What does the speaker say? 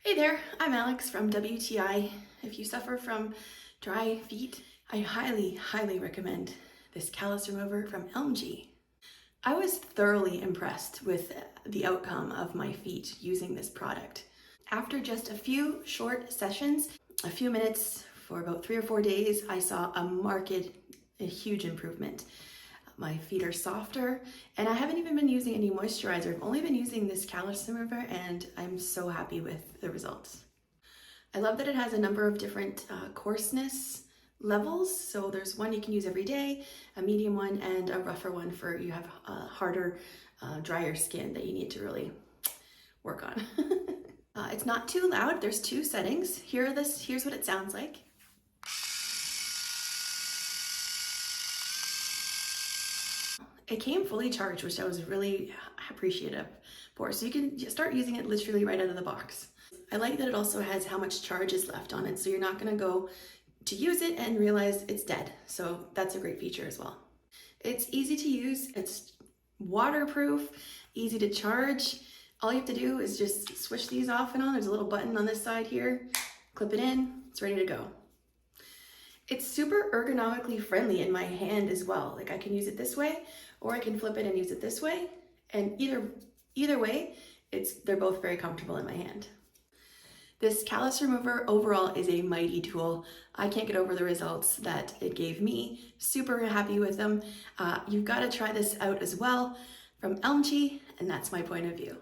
Hey there, I'm Alex from WTI. If you suffer from dry feet, I highly recommend this callus remover from Elmchee. I was thoroughly impressed with the outcome of my feet using this product. After just a few short sessions, a few minutes for about 3 or 4 days, I saw a huge improvement. My feet are softer, and I haven't even been using any moisturizer. I've only been using this callus remover, and I'm so happy with the results. I love that it has a number of different coarseness levels. So there's one you can use every day, a medium one, and a rougher one for you have harder, drier skin that you need to really work on. It's not too loud. There's 2 settings. Here's what it sounds like. It came fully charged, which I was really appreciative for. So you can start using it literally right out of the box. I like that it also has how much charge is left on it. So you're not gonna go to use it and realize it's dead. So that's a great feature as well. It's easy to use, it's waterproof, easy to charge. All you have to do is just switch these off and on. There's a little button on this side here, clip it in, it's ready to go. It's super ergonomically friendly in my hand as well. Like I can use it this way, or I can flip it and use it this way. And either way, they're both very comfortable in my hand. This callus remover overall is a mighty tool. I can't get over the results that it gave me. Super happy with them. You've got to try this out as well from Elmchee, and that's my point of view.